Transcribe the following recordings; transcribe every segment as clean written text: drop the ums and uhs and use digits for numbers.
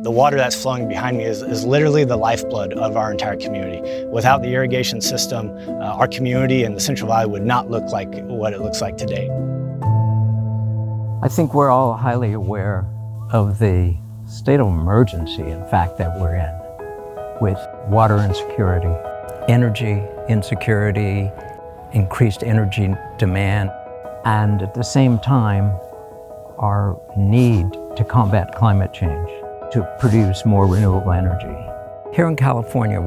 The water that's flowing behind me is literally the lifeblood of our entire community. Without the irrigation system, our community and the Central Valley would not look like what it looks like today. I think we're all highly aware of the state of emergency, in fact, that we're in, with water insecurity, energy insecurity, increased energy demand, and at the same time, our need to combat climate change, to produce more renewable energy. Here in California,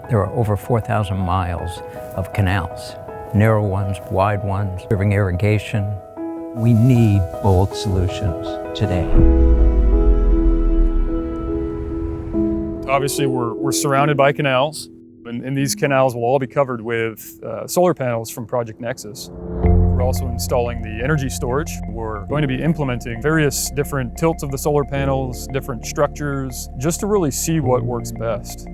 there are over 4,000 miles of canals, narrow ones, wide ones, serving irrigation. We need bold solutions today. Obviously, we're surrounded by canals, and these canals will all be covered with solar panels from Project Nexus. We're also installing the energy storage. We're going to be implementing various different tilts of the solar panels, different structures, just to really see what works best.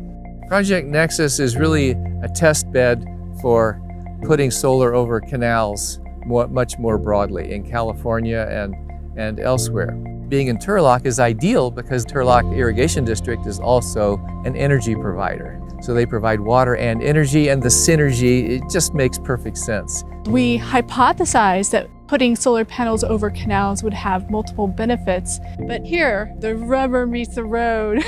Project Nexus is really a test bed for putting solar over canals much more broadly in California and elsewhere. Being in Turlock is ideal because Turlock Irrigation District is also an energy provider. So they provide water and energy, and the synergy, it just makes perfect sense. We hypothesized that putting solar panels over canals would have multiple benefits, but here, the rubber meets the road.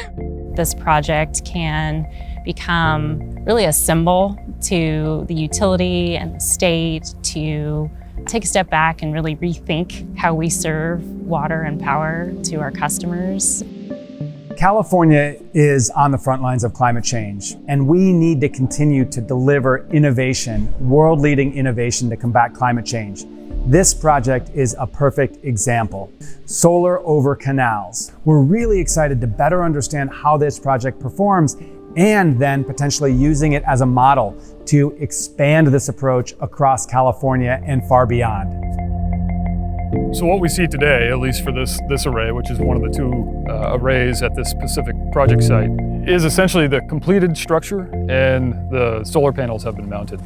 This project can become really a symbol to the utility and the state to take a step back and really rethink how we serve water and power to our customers. California is on the front lines of climate change, and we need to continue to deliver innovation, world-leading innovation to combat climate change. This project is a perfect example. Solar over canals. We're really excited to better understand how this project performs and then potentially using it as a model to expand this approach across California and far beyond. So what we see today, at least for this array, which is one of the two arrays at this specific project site, is essentially the completed structure, and the solar panels have been mounted.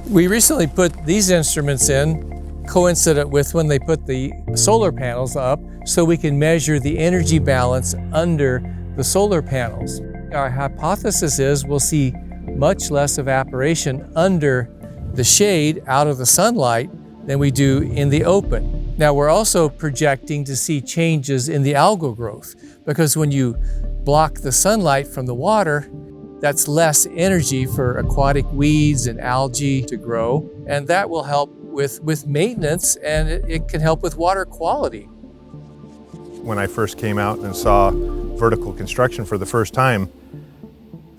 We recently put these instruments in coincident with when they put the solar panels up so we can measure the energy balance under the solar panels. Our hypothesis is we'll see much less evaporation under the shade out of the sunlight than we do in the open. Now we're also projecting to see changes in the algal growth, because when you block the sunlight from the water, that's less energy for aquatic weeds and algae to grow, and that will help with maintenance, and it can help with water quality. When I first came out and saw vertical construction for the first time,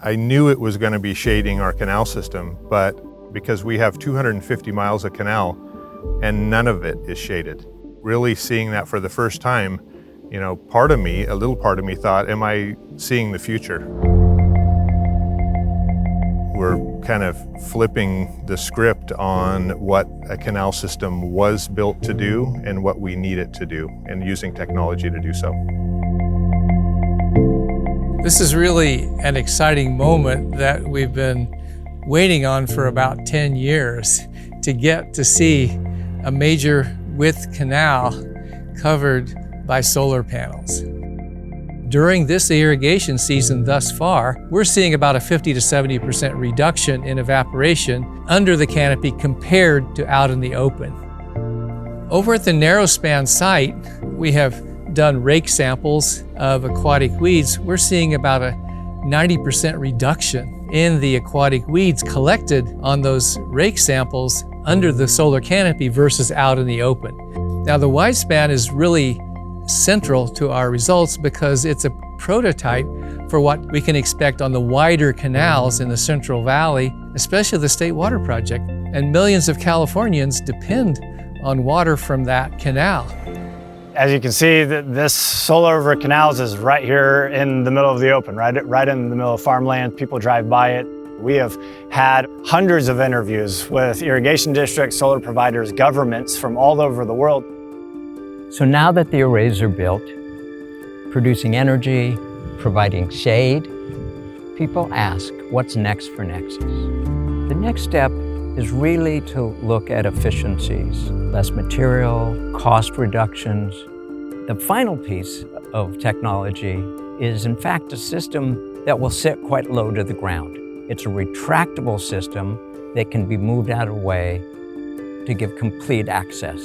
I knew it was going to be shading our canal system, but because we have 250 miles of canal and none of it is shaded. Really seeing that for the first time, you know, a little part of me thought, am I seeing the future? We're kind of flipping the script on what a canal system was built to do and what we need it to do, and using technology to do so. This is really an exciting moment that we've been waiting on for about 10 years to get to see a major width canal covered by solar panels. During this irrigation season thus far, we're seeing about a 50 to 70% reduction in evaporation under the canopy compared to out in the open. Over at the narrow span site, we have done rake samples of aquatic weeds. We're seeing about a 90% reduction in the aquatic weeds collected on those rake samples under the solar canopy versus out in the open. Now the wide span is really central to our results because it's a prototype for what we can expect on the wider canals in the Central Valley, especially the State Water Project. And millions of Californians depend on water from that canal. As you can see, this solar over canals is right here in the middle of the open, right in the middle of farmland. People drive by it. We have had hundreds of interviews with irrigation districts, solar providers, governments from all over the world. So now that the arrays are built, producing energy, providing shade, people ask, what's next for Nexus? The next step is really to look at efficiencies, less material, cost reductions. The final piece of technology is in fact a system that will sit quite low to the ground. It's a retractable system that can be moved out of the way to give complete access.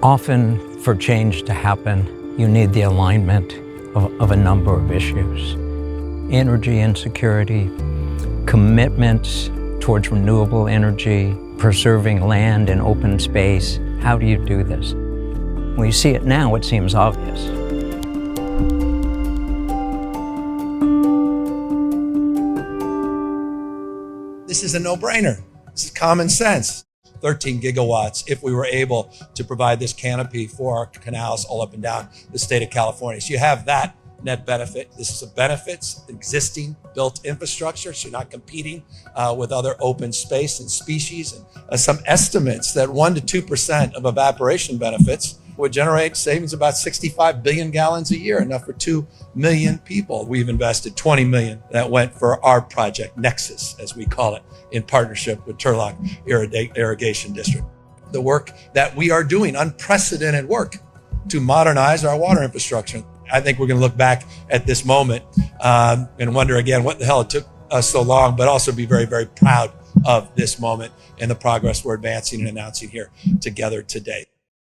Often, for change to happen, you need the alignment of a number of issues. Energy insecurity, commitments towards renewable energy, preserving land and open space. How do you do this? When you see it now, it seems obvious. This is a no-brainer. This is common sense. 13 gigawatts if we were able to provide this canopy for our canals all up and down the state of California. So you have that net benefit. This is a benefits, existing built infrastructure, so you're not competing with other open space and species. And some estimates that 1% to 2% of evaporation benefits would generate savings about 65 billion gallons a year, enough for 2 million people. We've invested 20 million that went for our project, Nexus, as we call it, in partnership with Turlock Irrigation District. The work that we are doing, unprecedented work to modernize our water infrastructure. I think we're going to look back at this moment and wonder again what the hell it took us so long, but also be very, very proud of this moment and the progress we're advancing and announcing here together today.